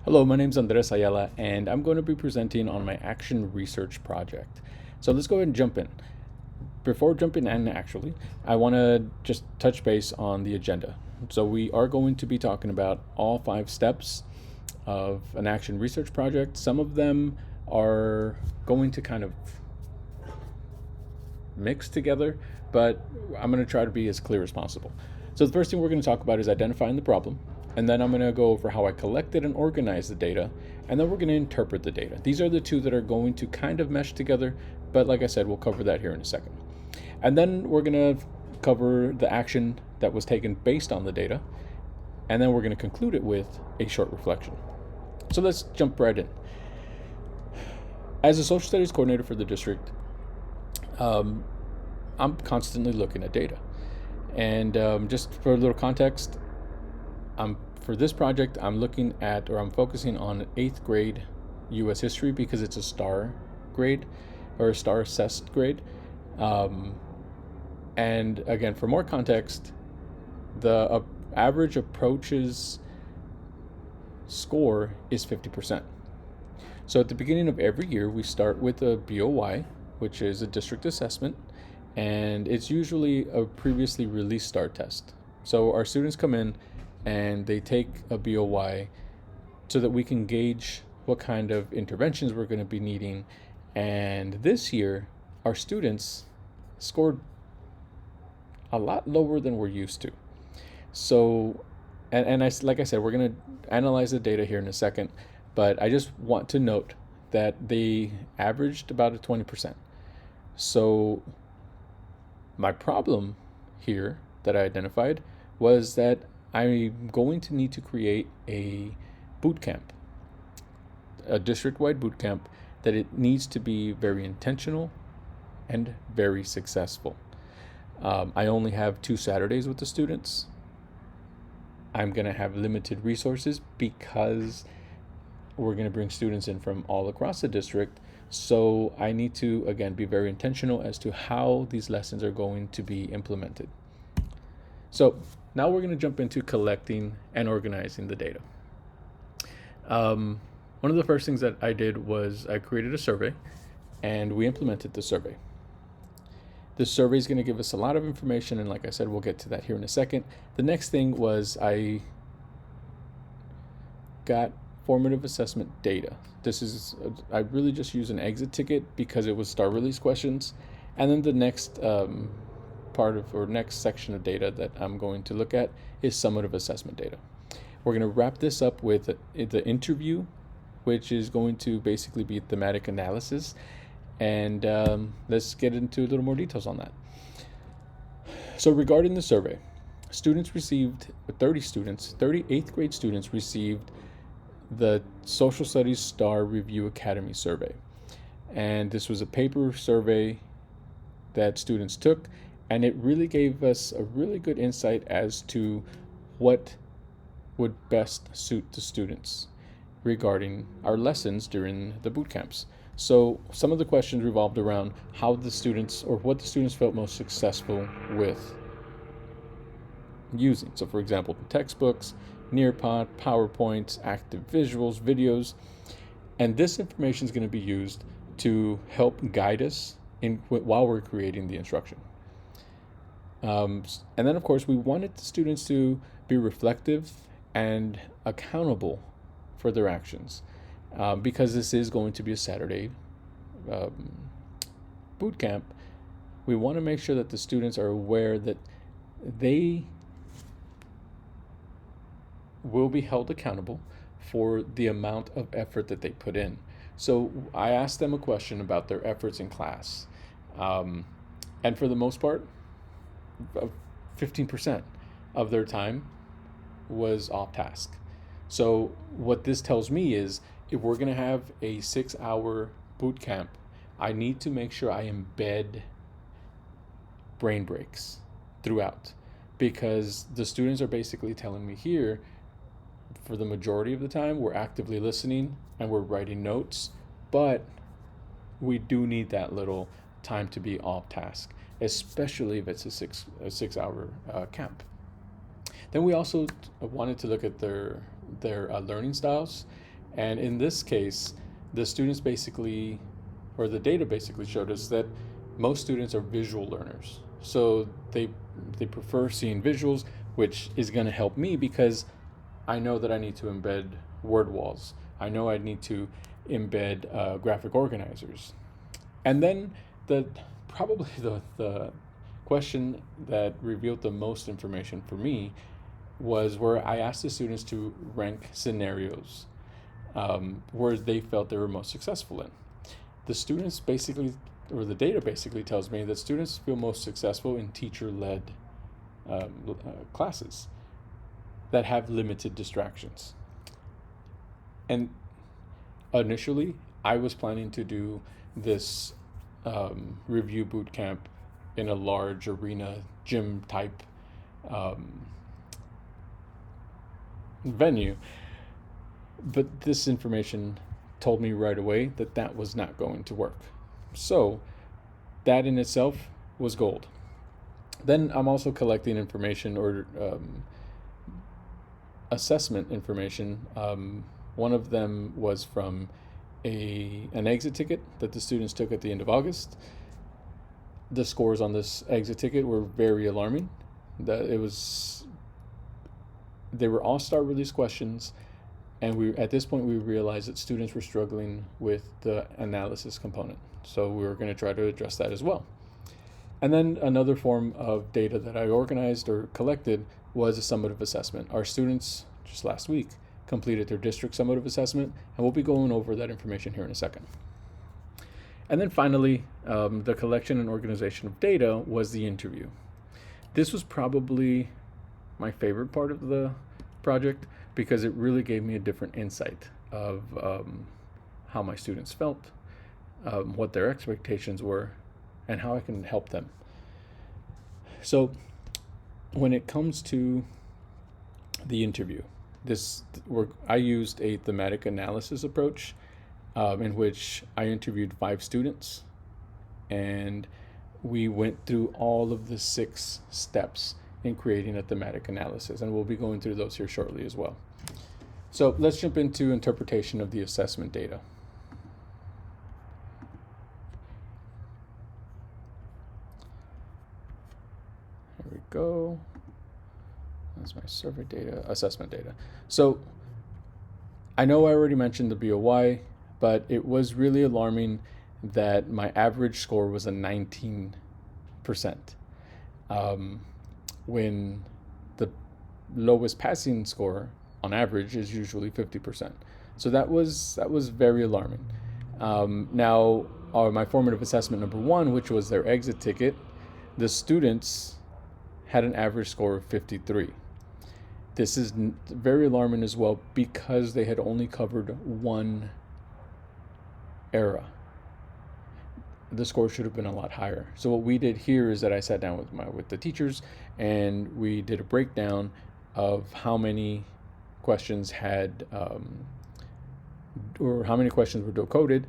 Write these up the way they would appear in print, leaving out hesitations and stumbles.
Hello, my name is Andres Ayala, and I'm going to be presenting on my action research project. So let's go ahead and jump in. Before jumping in, actually, I want to just touch base on the agenda. So we are going to be talking about all 5 steps of an action research project. Some of them are going to kind of mix together, but I'm going to try to be as clear as possible. So the first thing we're going to talk about is identifying the problem, and then I'm going to go over how I collected and organized the data, and then we're going to interpret the data. These are the two that are going to kind of mesh together, but like I said, we'll cover that here in a second. And then we're going to cover the action that was taken based on the data, and then we're going to conclude it with a short reflection. So let's jump right in. As a social studies coordinator for the district, I'm constantly looking at data. And just for a little context, for this project, I'm focusing on 8th grade U.S. history because it's a star grade or a star assessed grade. And again, for more context, the average approaches score is 50%. So at the beginning of every year, we start with a BOY, which is a district assessment, and it's usually a previously released STAR test. So our students come in and they take a BOY so that we can gauge what kind of interventions we're going to be needing. And this year, our students scored a lot lower than we're used to. So, like I said, we're going to analyze the data here in a second, but I just want to note that they averaged about a 20%. So my problem here that I identified was that I'm going to need to create a boot camp, a district-wide boot camp, that it needs to be very intentional and very successful. I only have 2 Saturdays with the students. I'm going to have limited resources because we're going to bring students in from all across the district. So I need to, again, be very intentional as to how these lessons are going to be implemented. So now we're going to jump into collecting and organizing the data. One of the first things that I did was I created a survey, and we implemented the survey. This survey is going to give us a lot of information, and like I said, we'll get to that here in a second. The next thing was I got formative assessment data. I really just use an exit ticket because it was star release questions. And then the next next section of data that I'm going to look at is summative assessment data. We're going to wrap this up with the interview, which is going to basically be thematic analysis. And let's get into a little more details on that. So regarding the survey, 30 8th grade students received the Social Studies Star Review Academy survey. And this was a paper survey that students took, and it really gave us a really good insight as to what would best suit the students regarding our lessons during the boot camps. So some of the questions revolved around what the students felt most successful with using. So for example, textbooks, Nearpod, PowerPoints, active visuals, videos, and this information is going to be used to help guide us while we're creating the instruction. And then, of course, we wanted the students to be reflective and accountable for their actions, because this is going to be a Saturday boot camp. We want to make sure that the students are aware that they will be held accountable for the amount of effort that they put in. So I asked them a question about their efforts in class. And for the most part, 15% of their time was off task. So what this tells me is if we're going to have a 6-hour boot camp, I need to make sure I embed brain breaks throughout, because the students are basically telling me here, for the majority of the time, we're actively listening and we're writing notes, but we do need that little time to be off task, especially if it's a 6-hour camp. Then we also wanted to look at their learning styles, And in this case, the students basically, or the data basically showed us that most students are visual learners. So they prefer seeing visuals, which is going to help me because I know that I need to embed word walls. I know I need to embed graphic organizers. And then probably the question that revealed the most information for me was where I asked the students to rank scenarios where they felt they were most successful in. The students basically, or the data basically tells me that students feel most successful in teacher-led classes that have limited distractions. And initially, I was planning to do this review boot camp in a large arena gym type venue. But this information told me right away that that was not going to work. So that in itself was gold. Then I'm also collecting information or assessment information. One of them was from an exit ticket that the students took at the end of August. The scores on this exit ticket were very alarming. They were all star release questions, and at this point we realized that students were struggling with the analysis component. So we were going to try to address that as well. And then another form of data that I organized or collected was a summative assessment. Our students just last week completed their district summative assessment, and we'll be going over that information here in a second. And then finally, the collection and organization of data was the interview. This was probably my favorite part of the project because it really gave me a different insight of how my students felt, what their expectations were, and how I can help them. So when it comes to the interview, I used a thematic analysis approach in which I interviewed 5 students, and we went through all of the 6 steps in creating a thematic analysis, and we'll be going through those here shortly as well. So let's jump into interpretation of the assessment data. Here we go. That's my survey data, assessment data. So I know I already mentioned the BOY, but it was really alarming that my average score was a 19%, when the lowest passing score on average is usually 50%. So that was very alarming. Now, my formative assessment number 1, which was their exit ticket, the students had an average score of 53. This is very alarming as well because they had only covered one era. The score should have been a lot higher. So what we did here is that I sat down with the teachers and we did a breakdown of how many questions had or how many questions were dual coded,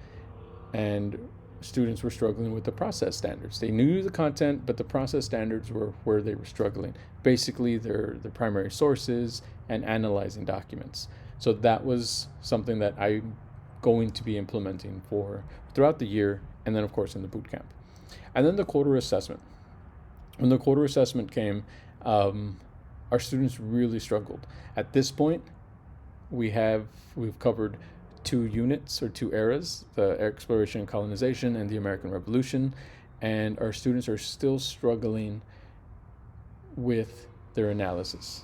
and students were struggling with the process standards. They knew the content, but the process standards were where they were struggling. Basically, their primary sources and analyzing documents. So that was something that I'm going to be implementing throughout the year, and then of course in the boot camp. And then the quarter assessment. When the quarter assessment came, our students really struggled. At this point, we've covered 2 units or 2 eras, the exploration and colonization and the American Revolution, and our students are still struggling with their analysis.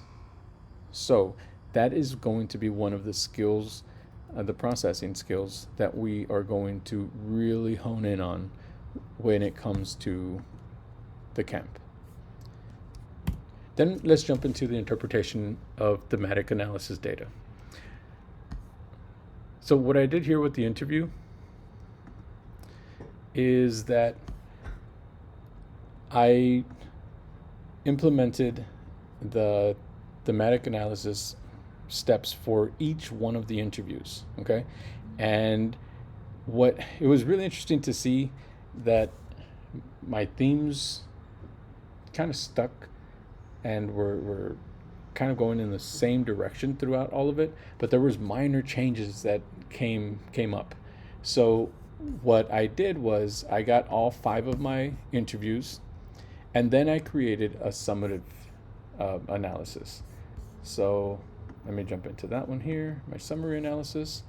So that is going to be one of the skills, the processing skills that we are going to really hone in on when it comes to the camp. Then let's jump into the interpretation of thematic analysis data. So what I did here with the interview is that I implemented the thematic analysis steps for each one of the interviews, okay? And it was really interesting to see that my themes kind of stuck and were kind of going in the same direction throughout all of it, but there was minor changes that came up. So what I did was I got all 5 of my interviews, and then I created a summative analysis. So let me jump into that one here, my summary analysis.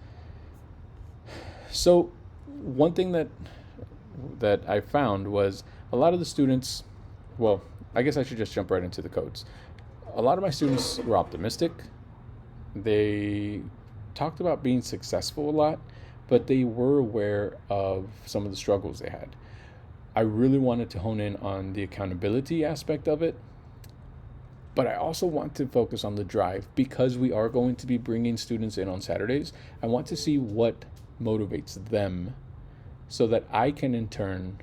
So one thing that I found was a lot of the students, well, I guess I should just jump right into the codes. A lot of my students were optimistic. They talked about being successful a lot, but they were aware of some of the struggles they had. I really wanted to hone in on the accountability aspect of it, but I also want to focus on the drive because we are going to be bringing students in on Saturdays. I want to see what motivates them so that I can in turn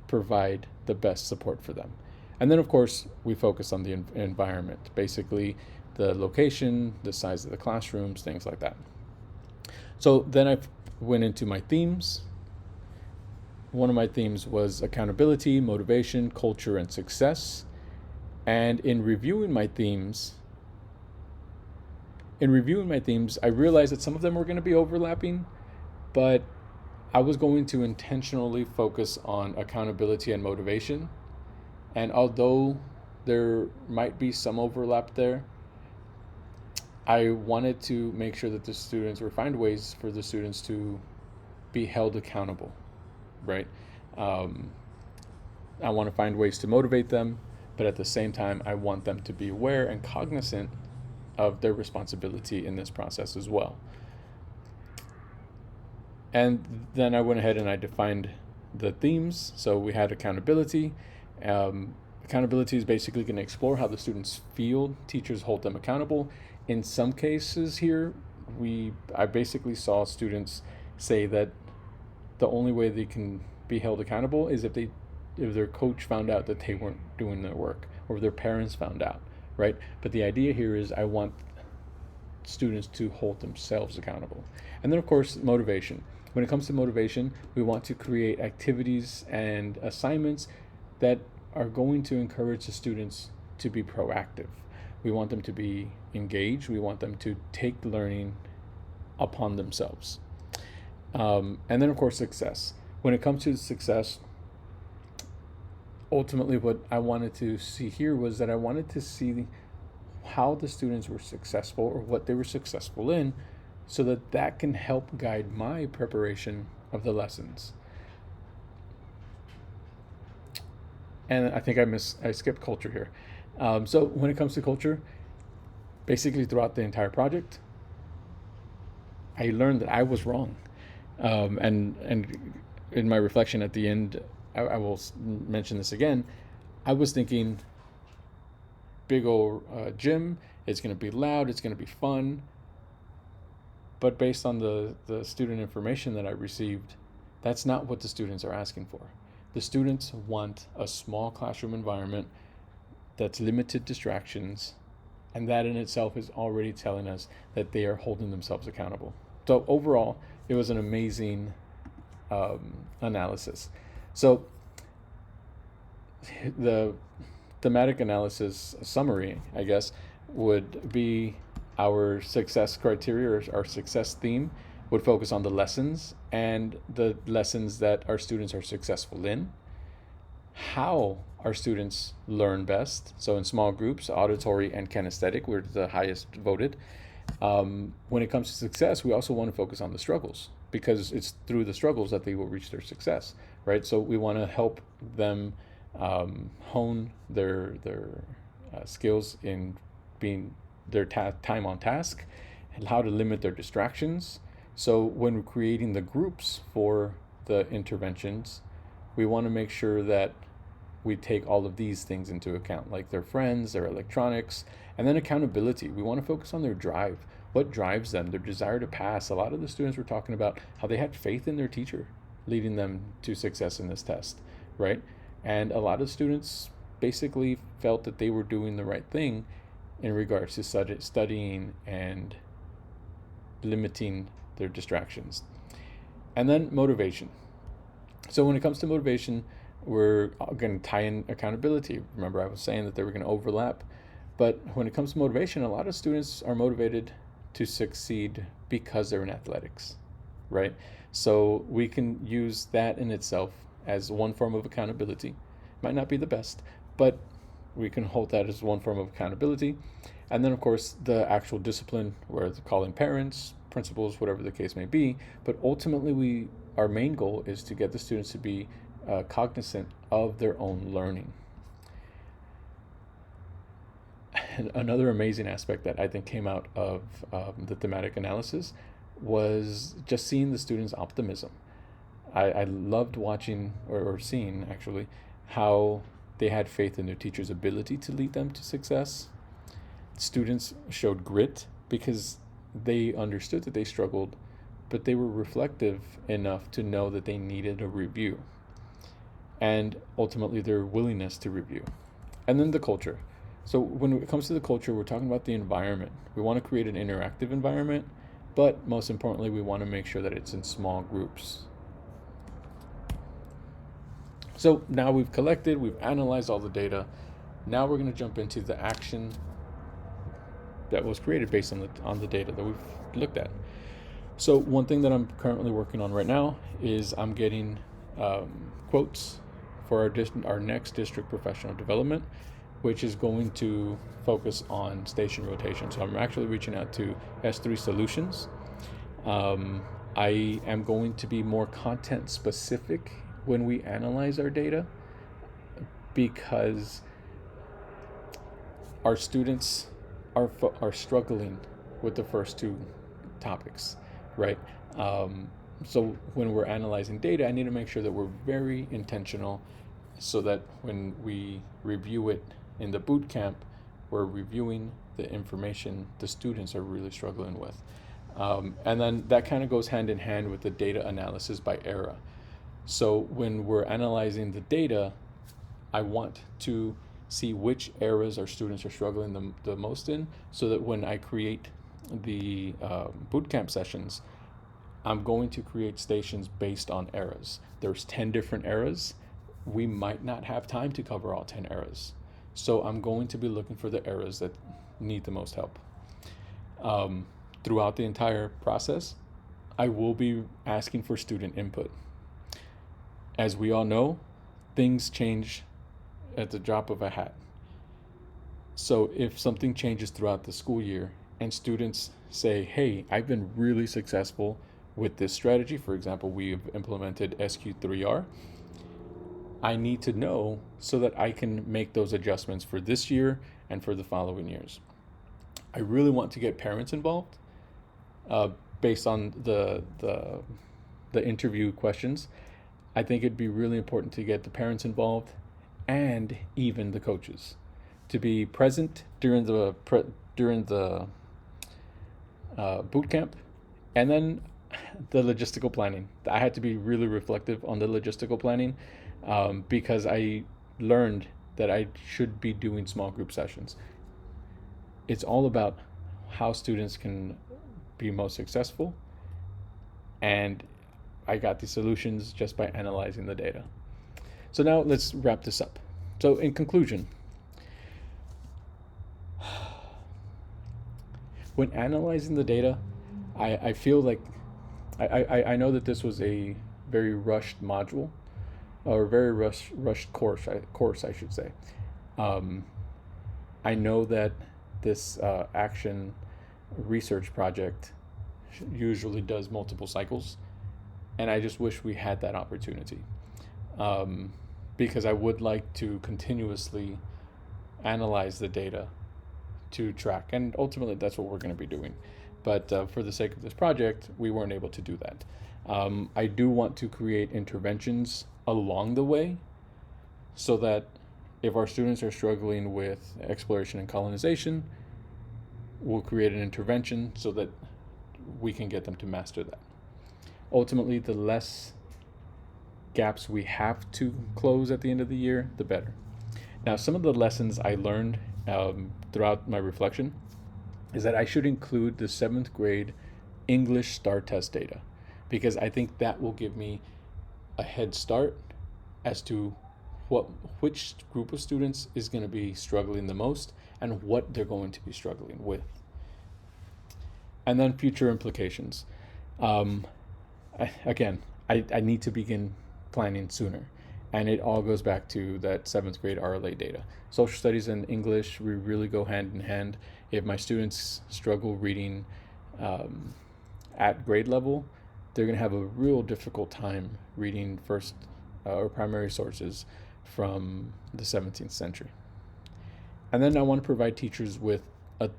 provide the best support for them. And then of course we focus on the environment, basically the location, the size of the classrooms, things like that. So then I went into my themes. One of my themes was accountability, motivation, culture, and success. And in reviewing my themes, I realized that some of them were going to be overlapping, but I was going to intentionally focus on accountability and motivation. And although there might be some overlap there, I wanted to make sure that the students, or find ways for the students to be held accountable, right? I want to find ways to motivate them, but at the same time, I want them to be aware and cognizant of their responsibility in this process as well. And then I went ahead and I defined the themes. So we had accountability. Accountability is basically going to explore how the students feel teachers hold them accountable. In some cases here, I basically saw students say that the only way they can be held accountable is if their coach found out that they weren't doing their work, or if their parents found out, right? But the idea here is I want students to hold themselves accountable. And then of course, motivation. When it comes to motivation, we want to create activities and assignments that are going to encourage the students to be proactive. We want them to be engaged. We want them to take learning upon themselves. And then of course, success. When it comes to success, ultimately what I wanted to see here was that I wanted to see how the students were successful, or what they were successful in, so that can help guide my preparation of the lessons. And I think I skipped culture here. So when it comes to culture, basically throughout the entire project, I learned that I was wrong. And in my reflection at the end, I will mention this again. I was thinking big old gym, it's going to be loud, it's going to be fun. But based on the student information that I received, that's not what the students are asking for. The students want a small classroom environment that's limited distractions, and that in itself is already telling us that they are holding themselves accountable. So overall, it was an amazing analysis. So the thematic analysis summary, I guess, would be our success criteria, or our success theme would focus on the lessons, and the lessons that our students are successful in, how our students learn best. So in small groups, auditory and kinesthetic were the highest voted. When it comes to success, we also want to focus on the struggles, because it's through the struggles that they will reach their success, right? So we want to help them hone their skills in being their time on task, and how to limit their distractions. So when we're creating the groups for the interventions, we want to make sure that we take all of these things into account, like their friends, their electronics, and then accountability. We want to focus on their drive. What drives them? Their desire to pass. A lot of the students were talking about how they had faith in their teacher leading them to success in this test, right? And a lot of students basically felt that they were doing the right thing in regards to studying and limiting their distractions. And then motivation. So when it comes to motivation, we're going to tie in accountability. Remember, I was saying that they were going to overlap. But when it comes to motivation, a lot of students are motivated to succeed because they're in athletics, right? So we can use that in itself as one form of accountability. Might not be the best, but we can hold that as one form of accountability. And then, of course, the actual discipline, where it's calling parents, principals, whatever the case may be. But ultimately, our main goal is to get the students to be cognizant of their own learning. And another amazing aspect that I think came out of the thematic analysis was just seeing the students' optimism. I loved watching or seeing actually how they had faith in their teacher's ability to lead them to success. Students showed grit because they understood that they struggled, but they were reflective enough to know that they needed a review, and ultimately their willingness to review. And then the culture. So when it comes to the culture, we're talking about the environment. We want to create an interactive environment, but most importantly, we want to make sure that it's in small groups. So now we've collected, we've analyzed all the data. Now we're going to jump into the action that was created based on the data that we've looked at. So one thing that I'm currently working on right now is I'm getting quotes for our next district professional development, which is going to focus on station rotation. So I'm actually reaching out to S3 Solutions. I am going to be more content specific when we analyze our data, because our students are struggling with the first two topics, right? So when we're analyzing data, I need to make sure that we're very intentional, so that when we review it in the boot camp, we're reviewing the information the students are really struggling with. And then that kind of goes hand in hand with the data analysis by era. So when we're analyzing the data, I want to see which eras our students are struggling the most in, so that when I create the bootcamp sessions, I'm going to create stations based on eras. There's 10 different eras. We might not have time to cover all 10 eras. So I'm going to be looking for the eras that need the most help. Throughout the entire process, I will be asking for student input. As we all know, things change at the drop of a hat. So if something changes throughout the school year and students say, hey, I've been really successful with this strategy, for example, we've implemented SQ3R, I need to know so that I can make those adjustments for this year and for the following years. I really want to get parents involved based on the interview questions. I think it'd be really important to get the parents involved and even the coaches to be present during the boot camp, and then the logistical planning. I had to be really reflective on the logistical planning because I learned that I should be doing small group sessions. It's all about how students can be most successful, and I got the solutions just by analyzing the data. So now let's wrap this up. So in conclusion, when analyzing the data, I feel like I know that this was a very rushed module, or very rushed course I should say. I know that this action research project usually does multiple cycles, and I just wish we had that opportunity, because I would like to continuously analyze the data to track, and ultimately that's what we're going to be doing. But for the sake of this project, we weren't able to do that. I do want to create interventions along the way, so that if our students are struggling with exploration and colonization, we'll create an intervention so that we can get them to master that. Ultimately, the less gaps we have to close at the end of the year, the better. Now, some of the lessons I learned throughout my reflection is that I should include the 7th grade English STAR test data, because I think that will give me a head start as to what which group of students is going to be struggling the most and what they're going to be struggling with. And then future implications. Um, I need to begin planning sooner. And it all goes back to that seventh grade RLA data. Social studies and English, we really go hand in hand. If my students struggle reading at grade level, they're going to have a real difficult time reading first or primary sources from the 17th century. And then I want to provide teachers with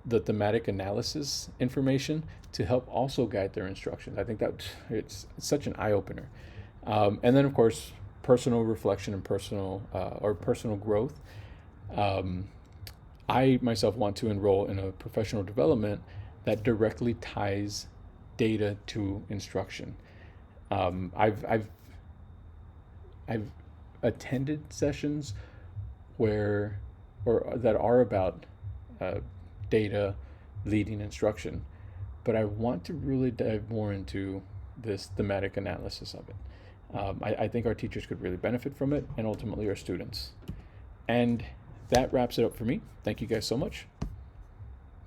the thematic analysis information to help also guide their instruction. I think that it's such an eye opener. And then, of course, personal reflection and personal growth. I myself want to enroll in a professional development that directly ties data to instruction. I've attended sessions where or that are about data leading instruction, but I want to really dive more into this thematic analysis of it. I think our teachers could really benefit from it, and ultimately our students. And that wraps it up for me. Thank you guys so much.